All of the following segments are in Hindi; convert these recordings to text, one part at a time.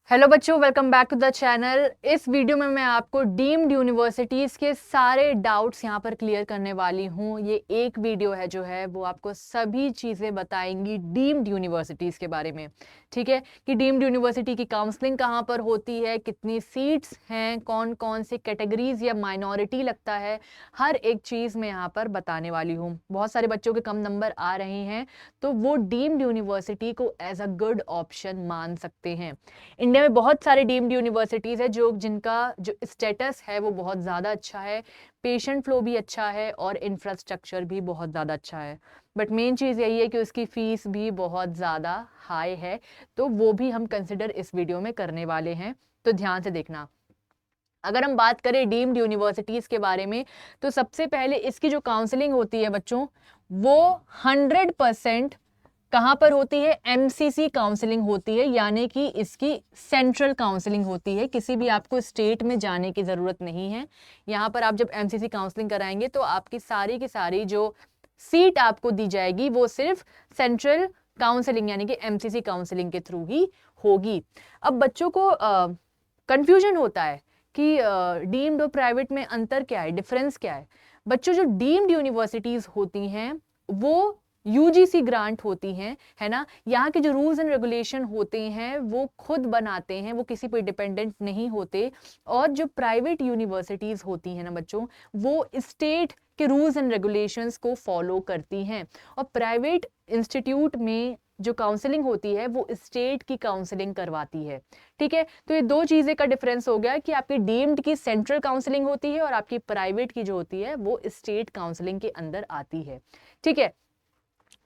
हेलो बच्चों, welcome back to the channel. इस वीडियो में मैं आपको डीम्ड यूनिवर्सिटीज़ के सारे डाउट्स यहाँ पर क्लियर करने वाली हूँ। ये एक वीडियो है जो है वो आपको सभी चीज़ें बताएंगी डीम्ड यूनिवर्सिटीज़ के बारे में। ठीक है कि डीम्ड यूनिवर्सिटी की काउंसलिंग कहाँ पर होती है, कितनी सीट्स हैं, कौन कौन सी कैटेगरीज या माइनॉरिटी लगता है, हर एक चीज़ मैं यहाँ पर बताने वाली हूँ। बहुत सारे बच्चों के कम नंबर आ रहे हैं तो वो डीम्ड यूनिवर्सिटी को एज अ गुड ऑप्शन मान सकते हैं। इंडिया में बहुत सारे डीम्ड यूनिवर्सिटीज़ है जिनका जो स्टेटस है वो बहुत ज़्यादा अच्छा है, पेशेंट फ्लो भी अच्छा है और इंफ्रास्ट्रक्चर भी बहुत ज़्यादा अच्छा है। बट मेन चीज़ यही है कि उसकी फ़ीस भी बहुत ज़्यादा हाई है, तो वो भी हम कंसिडर इस वीडियो में करने वाले हैं, तो ध्यान से देखना। अगर हम बात करें डीम्ड यूनिवर्सिटीज़ के बारे में तो सबसे पहले इसकी जो काउंसलिंग होती है बच्चों, वो 100% कहां पर होती है? एमसीसी काउंसलिंग होती है, यानी कि इसकी सेंट्रल काउंसलिंग होती है। किसी भी आपको स्टेट में जाने की जरूरत नहीं है। यहां पर आप जब एमसीसी काउंसलिंग कराएंगे तो आपकी सारी की सारी जो सीट आपको दी जाएगी वो सिर्फ सेंट्रल काउंसलिंग यानी कि एमसीसी काउंसलिंग के थ्रू ही होगी। अब बच्चों को कंफ्यूजन होता है कि डीम्ड और प्राइवेट में अंतर क्या है, डिफरेंस क्या है। बच्चों, जो डीम्ड यूनिवर्सिटीज होती हैं वो यूजीसी ग्रांट होती हैं, है ना। यहाँ के जो रूल्स एंड रेगुलेशन होते हैं वो खुद बनाते हैं, वो किसी पर डिपेंडेंट नहीं होते। और जो प्राइवेट यूनिवर्सिटीज होती हैं ना बच्चों, वो स्टेट के रूल्स एंड रेगुलेशंस को फॉलो करती हैं। और प्राइवेट इंस्टीट्यूट में जो काउंसलिंग होती है वो स्टेट की काउंसलिंग करवाती है। ठीक है, तो ये दो चीजें का डिफरेंस हो गया कि आपकी डीम्ड की सेंट्रल काउंसलिंग होती है और आपकी प्राइवेट की जो होती है वो स्टेट काउंसलिंग के अंदर आती है। ठीक है,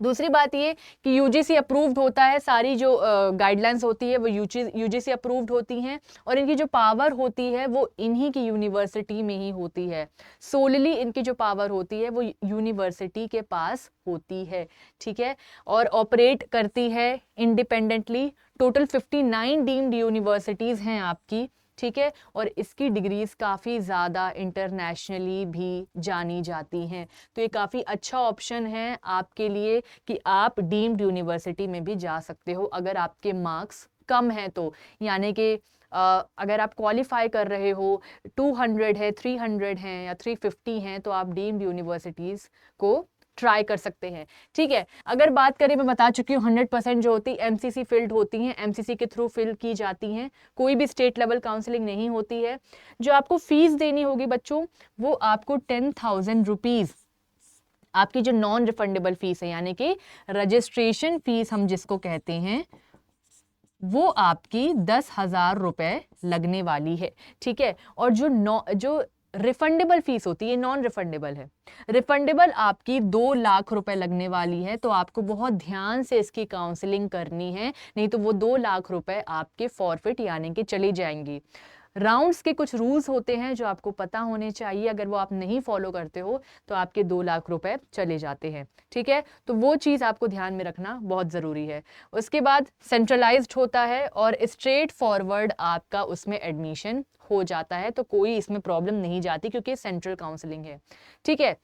दूसरी बात ये कि यूजीसी अप्रूव्ड होता है, सारी जो गाइडलाइंस होती है वो यूजीसी अप्रूव्ड होती हैं। और इनकी जो पावर होती है वो इन्हीं की यूनिवर्सिटी में ही होती है। सोलली इनकी जो पावर होती है वो यूनिवर्सिटी के पास होती है। ठीक है, और ऑपरेट करती है इंडिपेंडेंटली। टोटल 59 डीम्ड यूनिवर्सिटीज हैं आपकी। ठीक है, और इसकी डिग्रीज काफ़ी ज़्यादा इंटरनेशनली भी जानी जाती हैं। तो ये काफ़ी अच्छा ऑप्शन है आपके लिए कि आप डीम्ड यूनिवर्सिटी में भी जा सकते हो अगर आपके मार्क्स कम हैं तो। यानी कि अगर आप क्वालिफाई कर रहे हो, 200 है, 300 हैं या 350 हैं, तो आप डीम्ड यूनिवर्सिटीज़ को ट्राई कर सकते हैं। ठीक है, अगर बात करें, मैं बता चुकी हूँ 100% जो होती है एमसीसी फील्ड होती हैं, एमसीसी के थ्रू फिल की जाती हैं, कोई भी स्टेट लेवल काउंसलिंग नहीं होती है। जो आपको फीस देनी होगी बच्चों, वो आपको 10,000 रुपीज़ आपकी जो नॉन रिफंडेबल फीस है, यानी कि रजिस्ट्रेशन फीस हम जिसको कहते हैं, वो आपकी 10,000 रुपए लगने वाली है। ठीक है, और जो रिफंडेबल फीस होती है, नॉन रिफंडेबल है। रिफंडेबल आपकी 2 लाख रुपए लगने वाली है, तो आपको बहुत ध्यान से इसकी काउंसलिंग करनी है, नहीं तो वो 2 लाख रुपए आपके फॉरफिट यानी कि चली जाएंगी। राउंड्स के कुछ रूल्स होते हैं जो आपको पता होने चाहिए, अगर वो आप नहीं फॉलो करते हो तो आपके 2 लाख रुपए चले जाते हैं। ठीक है, तो वो चीज़ आपको ध्यान में रखना बहुत ज़रूरी है। उसके बाद सेंट्रलाइज्ड होता है और स्ट्रेट फॉरवर्ड आपका उसमें एडमिशन हो जाता है, तो कोई इसमें प्रॉब्लम नहीं जाती क्योंकि सेंट्रल काउंसलिंग है। ठीक है,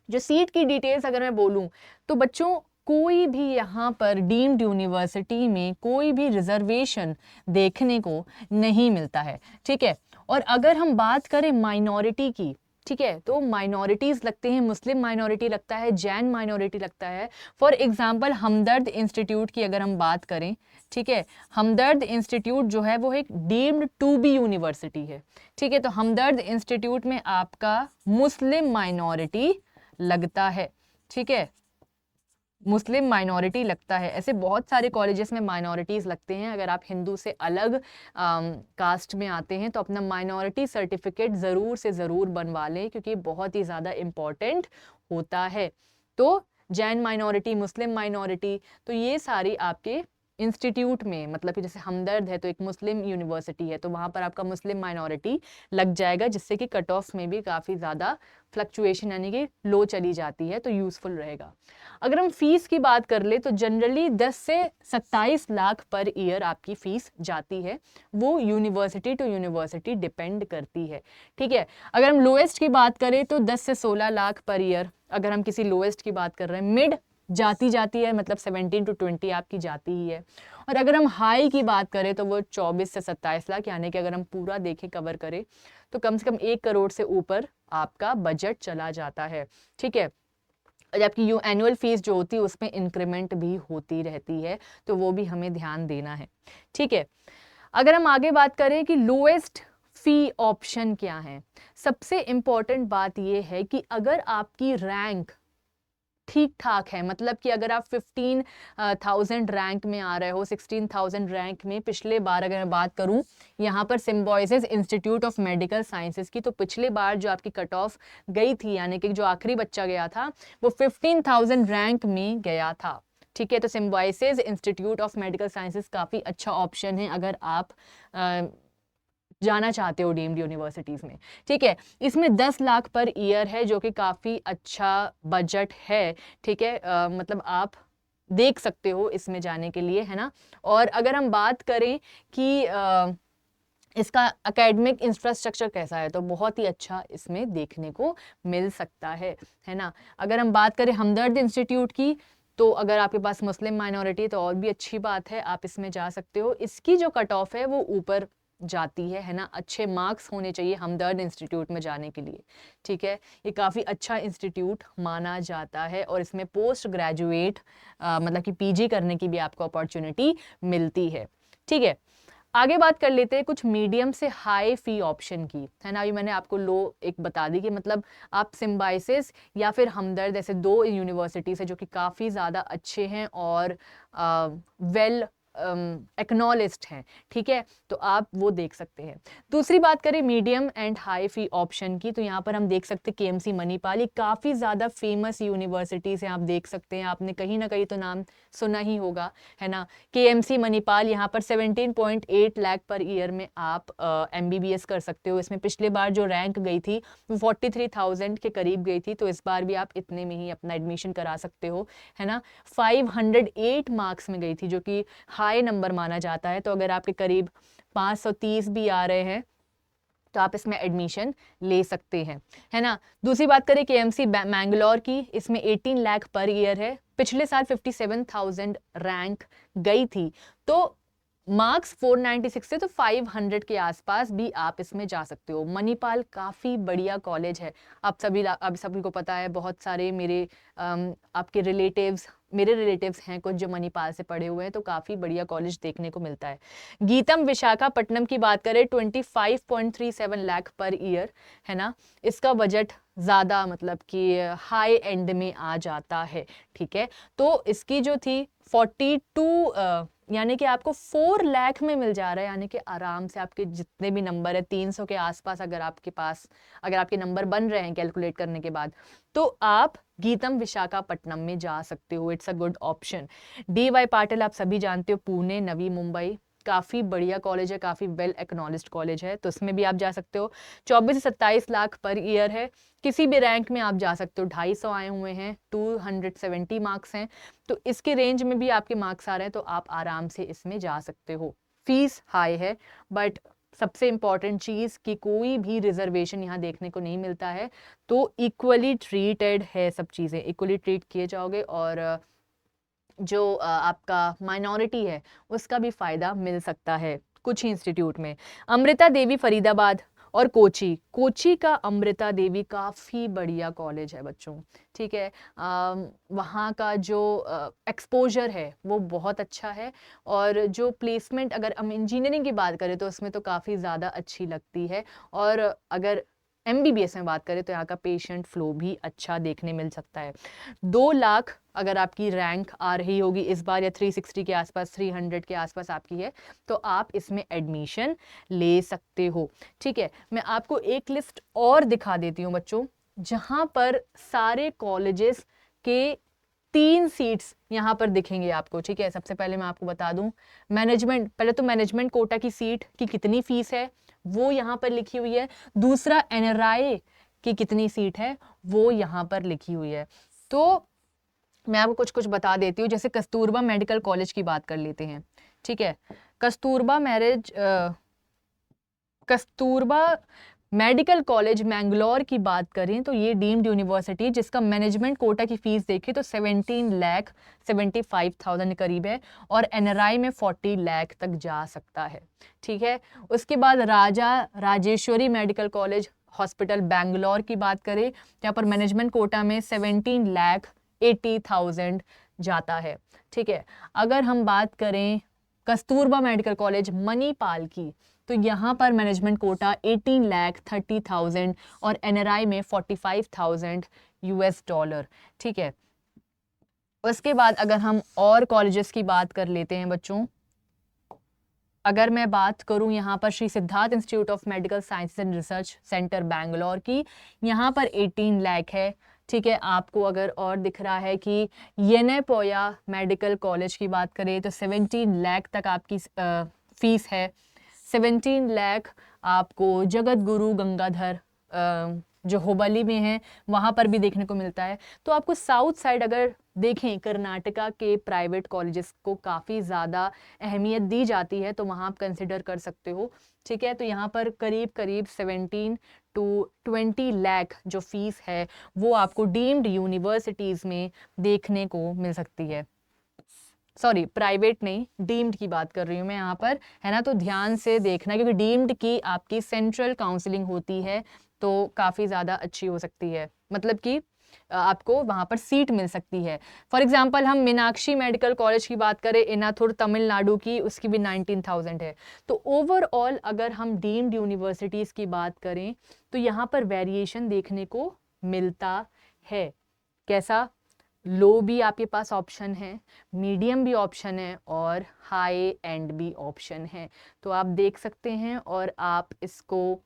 जो सीट की डिटेल्स अगर मैं बोलूं तो बच्चों, कोई भी यहाँ पर डीम्ड यूनिवर्सिटी में कोई भी रिजर्वेशन देखने को नहीं मिलता है। ठीक है, और अगर हम बात करें माइनॉरिटी की, ठीक है, तो माइनॉरिटीज लगते हैं, मुस्लिम माइनॉरिटी लगता है, जैन माइनॉरिटी लगता है। फॉर एग्जांपल हमदर्द इंस्टीट्यूट की अगर हम बात करें, ठीक है, हमदर्द इंस्टीट्यूट जो है वो एक डीम्ड टू बी यूनिवर्सिटी है। ठीक है, तो हमदर्द इंस्टीट्यूट में आपका मुस्लिम माइनॉरिटी लगता है। ठीक है, मुस्लिम माइनॉरिटी लगता है। ऐसे बहुत सारे कॉलेजेस में माइनॉरिटीज लगते हैं। अगर आप हिंदू से अलग कास्ट में आते हैं तो अपना माइनॉरिटी सर्टिफिकेट ज़रूर से ज़रूर बनवा लें, क्योंकि बहुत ही ज़्यादा इम्पॉर्टेंट होता है। तो जैन माइनॉरिटी, मुस्लिम माइनॉरिटी, तो ये सारी आपके इंस्टीट्यूट में, मतलब कि जैसे हमदर्द है तो एक मुस्लिम यूनिवर्सिटी है, तो वहाँ पर आपका मुस्लिम माइनॉरिटी लग जाएगा, जिससे कि कट ऑफ में भी काफ़ी ज़्यादा फ्लक्चुएशन यानी कि लो चली जाती है, तो यूज़फुल रहेगा। अगर हम फीस की बात कर ले तो जनरली 10 से 27 लाख पर ईयर आपकी फीस जाती है, वो यूनिवर्सिटी टू यूनिवर्सिटी डिपेंड करती है। ठीक है, अगर हम लोएस्ट की बात करें तो 10 से 16 लाख पर ईयर, अगर हम किसी लोएस्ट की बात कर रहे हैं। मिड जाती है, मतलब 17 to 20 आपकी जाती ही है। और अगर हम हाई की बात करें तो वो 24 से 27 लाख, यानी कि अगर हम पूरा देखें कवर करें तो कम से कम 1 करोड़ से ऊपर आपका बजट चला जाता है। ठीक है, जबकि यू एनुअल फीस जो होती है उसमें इंक्रीमेंट भी होती रहती है, तो वो भी हमें ध्यान देना है। ठीक है, अगर हम आगे बात करें कि लोएस्ट फी ऑप्शन क्या है, सबसे इंपॉर्टेंट बात यह है कि अगर आपकी रैंक ठीक ठाक है, मतलब कि अगर आप 15,000 रैंक में आ रहे हो, 16,000 रैंक में, पिछले बार अगर मैं बात करूं यहाँ पर symbiosis institute of medical sciences की, तो पिछले बार जो आपकी कट ऑफ गई थी, यानी कि जो आखिरी बच्चा गया था वो 15,000 रैंक में गया था। ठीक है, तो symbiosis institute of medical sciences काफ़ी अच्छा ऑप्शन है अगर आप जाना चाहते हो डीम्ड यूनिवर्सिटीज़ में। ठीक है, इसमें 10 लाख पर ईयर है जो कि काफ़ी अच्छा बजट है। ठीक है, मतलब आप देख सकते हो इसमें जाने के लिए, है ना। और अगर हम बात करें कि इसका एकेडमिक इंफ्रास्ट्रक्चर कैसा है, तो बहुत ही अच्छा इसमें देखने को मिल सकता है ना। अगर हम बात करें हमदर्द इंस्टीट्यूट की, तो अगर आपके पास मुस्लिम माइनॉरिटी तो और भी अच्छी बात है, आप इसमें जा सकते हो। इसकी जो कट ऑफ है वो ऊपर जाती है ना। अच्छे मार्क्स होने चाहिए हमदर्द इंस्टीट्यूट में जाने के लिए। ठीक है, ये काफ़ी अच्छा इंस्टीट्यूट माना जाता है और इसमें पोस्ट ग्रेजुएट मतलब कि पीजी करने की भी आपको अपॉर्चुनिटी मिलती है। ठीक है, आगे बात कर लेते हैं कुछ मीडियम से हाई फी ऑप्शन की, है ना। अभी मैंने आपको लो एक बता दी कि मतलब आप सिम्बायोसिस या फिर हमदर्द ऐसे 2 यूनिवर्सिटीज है जो कि काफ़ी ज़्यादा अच्छे हैं और वेल एक्नॉलेज्ड हैं। ठीक है, तो आप वो देख सकते हैं। दूसरी बात करें medium and high fee option की, तो यहाँ पर हम देख सकते हैं केएमसी मणिपाल, ये काफ़ी ज़्यादा फेमस यूनिवर्सिटीज़ हैं, आप देख सकते हैं, आपने कहीं ना कहीं तो नाम सुना ही होगा, है ना। केएमसी मणिपाल यहाँ पर 17.8 लाख पर ईयर में आप MBBS कर सकते हो। इसमें पिछले बार जो रैंक गई थी वो 43,000 के करीब गई थी, तो इस बार भी आप इतने में ही अपना एडमिशन करा सकते हो, है ना। 508 मार्क्स में गई थी जो कि हाई नंबर माना जाता है, तो अगर आपके करीब 530 भी आ रहे हैं तो आप इसमें एडमिशन ले सकते हैं, है ना। दूसरी बात करें केएमसी मैंगलोर की, इसमें 18 लाख पर ईयर है। पिछले साल 57,000 रैंक गई थी, तो मार्क्स 496 से तो 500 के आसपास भी आप इसमें जा सकते हो। मणिपाल काफ़ी बढ़िया कॉलेज है, आप सभी को पता है। बहुत सारे आपके मेरे रिलेटिव्स हैं कुछ जो मणिपाल से पढ़े हुए हैं, तो काफ़ी बढ़िया कॉलेज देखने को मिलता है। गीतम विशाखापट्टनम की बात करें 25.37 लाख पर ईयर, है ना। इसका बजट ज़्यादा मतलब कि हाई एंड में आ जाता है। ठीक है, तो इसकी जो थी 42 यानी कि आपको 4 लाख में मिल जा रहा है, यानी कि आराम से आपके जितने भी नंबर है 300 के आसपास अगर आपके नंबर बन रहे हैं कैलकुलेट करने के बाद, तो आप गीतम विशाखापट्टनम में जा सकते हो। It's a good option. DY Patil आप सभी जानते हो, पुणे नवी मुंबई, काफ़ी बढ़िया कॉलेज है, काफ़ी वेल एक्नॉलेज्ड कॉलेज है, तो इसमें भी आप जा सकते हो। 24 से 27 लाख पर ईयर है, किसी भी रैंक में आप जा सकते हो। 250 आए हुए हैं, 270 मार्क्स हैं, तो इसके रेंज में भी आपके मार्क्स आ रहे हैं, तो आप आराम से इसमें जा सकते हो। फीस हाई है, बट सबसे इंपॉर्टेंट चीज़ कि कोई भी रिजर्वेशन यहाँ देखने को नहीं मिलता है, तो इक्वली ट्रीटेड है, सब चीज़ें इक्वली ट्रीट किए जाओगे और जो आपका माइनॉरिटी है उसका भी फ़ायदा मिल सकता है कुछ ही इंस्टीट्यूट में। अमृता देवी फरीदाबाद और कोची का अमृता देवी काफ़ी बढ़िया कॉलेज है बच्चों। ठीक है, वहाँ का जो एक्सपोजर है वो बहुत अच्छा है, और जो प्लेसमेंट अगर हम इंजीनियरिंग की बात करें तो उसमें तो काफ़ी ज़्यादा अच्छी लगती है, और अगर MBBS में बात करें तो यहाँ का पेशेंट फ्लो भी अच्छा देखने मिल सकता है। 2 लाख अगर आपकी रैंक आ रही होगी इस बार, या 360 के आसपास, 300 के आसपास आपकी है, तो आप इसमें एडमिशन ले सकते हो। ठीक है, मैं आपको एक लिस्ट और दिखा देती हूँ बच्चों, जहां पर सारे कॉलेजेस के 3 सीट्स यहाँ पर दिखेंगे आपको। ठीक है, सबसे पहले मैं आपको बता दूं मैनेजमेंट, पहले तो मैनेजमेंट कोटा की सीट की कितनी फीस है वो यहाँ पर लिखी हुई है। दूसरा NRI की कितनी सीट है वो यहाँ पर लिखी हुई है। तो मैं आपको कुछ कुछ बता देती हूँ, जैसे कस्तूरबा मेडिकल कॉलेज की बात कर लेते हैं। ठीक है, कस्तूरबा मेडिकल कॉलेज मैंगलोर की बात करें तो ये डीम्ड यूनिवर्सिटी, जिसका मैनेजमेंट कोटा की फीस देखें तो 17,75,000 के करीब है और एनआरआई में 40 लाख तक जा सकता है। ठीक है, उसके बाद Raja Rajeshwari medical college hospital Bangalore की बात करें, यहाँ पर मैनेजमेंट कोटा में 17,80,000 जाता है। ठीक है, अगर हम बात करें कस्तूरबा मेडिकल कॉलेज मणिपाल की, तो यहाँ पर मैनेजमेंट कोटा 18,30,000 और एनआरआई में 45,000 यूएस डॉलर। ठीक है, उसके बाद अगर हम और कॉलेजेस की बात कर लेते हैं बच्चों, अगर मैं बात करूं यहाँ पर Shri Siddharth institute of medical science and research centre Bangalore की, यहाँ पर 18 लाख है। ठीक है, आपको अगर और दिख रहा है कि येनेपोया मेडिकल कॉलेज की बात करें तो 17 लाख तक आपकी फीस है। 17 लाख आपको जगत गुरु गंगाधर जो हुबली में है वहाँ पर भी देखने को मिलता है। तो आपको साउथ साइड अगर देखें, कर्नाटका के प्राइवेट कॉलेजेस को काफ़ी ज़्यादा अहमियत दी जाती है, तो वहाँ आप कंसिडर कर सकते हो। ठीक है, तो यहाँ पर करीब करीब 17 to 20 लाख जो फीस है वो आपको डीम्ड यूनिवर्सिटीज़ में देखने को मिल सकती है। सॉरी, प्राइवेट नहीं, डीम्ड की बात कर रही हूँ मैं यहाँ पर, है ना। तो ध्यान से देखना, क्योंकि डीम्ड की आपकी सेंट्रल काउंसलिंग होती है तो काफ़ी ज़्यादा अच्छी हो सकती है, मतलब कि आपको वहाँ पर सीट मिल सकती है। फॉर एग्जांपल हम मीनाक्षी मेडिकल कॉलेज की बात करें इनाथुर तमिलनाडु की, उसकी भी 19,000 है। तो ओवरऑल अगर हम डीम्ड यूनिवर्सिटीज़ की बात करें तो यहाँ पर वेरिएशन देखने को मिलता है। कैसा? लो भी आपके पास ऑप्शन है, मीडियम भी ऑप्शन है और हाई एंड भी ऑप्शन है। तो आप देख सकते हैं और आप इसको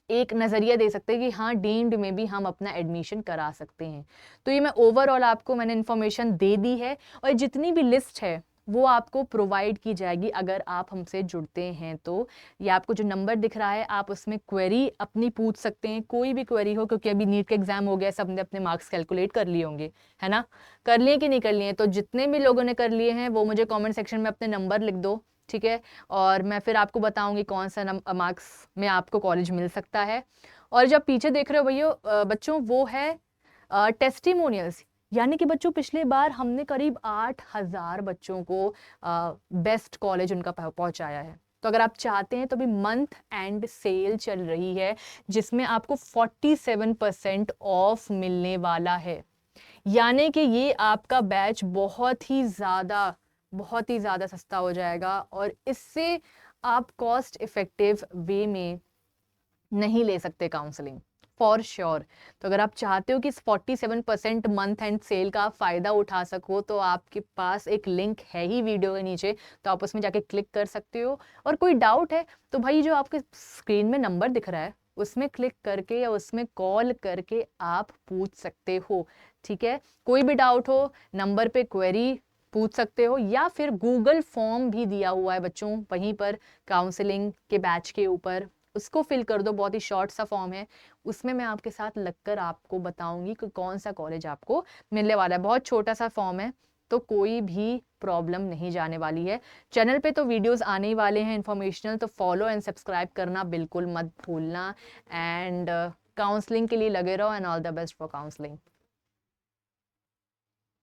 एक नज़रिया दे सकते हैं कि हाँ, डीम्ड में भी हम अपना एडमिशन करा सकते हैं। तो ये मैं ओवरऑल आपको मैंने इन्फॉर्मेशन दे दी है और जितनी भी लिस्ट है वो आपको प्रोवाइड की जाएगी अगर आप हमसे जुड़ते हैं। तो ये आपको जो नंबर दिख रहा है आप उसमें क्वेरी अपनी पूछ सकते हैं, कोई भी क्वेरी हो, क्योंकि अभी नीट का एग्जाम हो गया, सबने अपने मार्क्स कैलकुलेट कर लिए होंगे, है ना। कर लिए कि नहीं कर लिए? तो जितने भी लोगों ने कर लिए हैं वो मुझे कॉमेंट सेक्शन में अपने नंबर लिख दो। ठीक है, और मैं फिर आपको बताऊंगी कौन सा मार्क्स में आपको कॉलेज मिल सकता है। और जब पीछे देख रहे हो भैया बच्चों, वो है टेस्टिमोनियल्स, यानी कि बच्चों पिछले बार हमने करीब 8,000 बच्चों को बेस्ट कॉलेज उनका पहुंचाया है। तो अगर आप चाहते हैं तो भी मंथ एंड सेल चल रही है जिसमें आपको 47% ऑफ मिलने वाला है, यानी कि ये आपका बैच बहुत ही ज़्यादा सस्ता हो जाएगा और इससे आप कॉस्ट इफेक्टिव वे में नहीं ले सकते काउंसलिंग, फॉर श्योर। तो अगर आप चाहते हो कि इस 47% मंथ एंड सेल का फ़ायदा उठा सको तो आपके पास एक लिंक है ही वीडियो के नीचे, तो आप उसमें जाके क्लिक कर सकते हो। और कोई डाउट है तो भाई जो आपके स्क्रीन में नंबर दिख रहा है उसमें क्लिक करके या उसमें कॉल करके आप पूछ सकते हो। ठीक है, कोई भी डाउट हो नंबर पे क्वेरी पूछ सकते हो, या फिर गूगल फॉर्म भी दिया हुआ है बच्चों वहीं पर काउंसलिंग के बैच के ऊपर, उसको फिल कर दो, बहुत ही शॉर्ट सा फॉर्म है, उसमें मैं आपके साथ लगकर आपको बताऊंगी कि कौन सा कॉलेज आपको मिलने वाला है। बहुत छोटा सा फॉर्म है तो कोई भी प्रॉब्लम नहीं जाने वाली है। चैनल पे तो वीडियोस आने ही वाले हैं इन्फॉर्मेशनल, तो फॉलो एंड सब्सक्राइब करना बिल्कुल मत भूलना। एंड काउंसलिंग के लिए लगे रहो and all the best for counselling.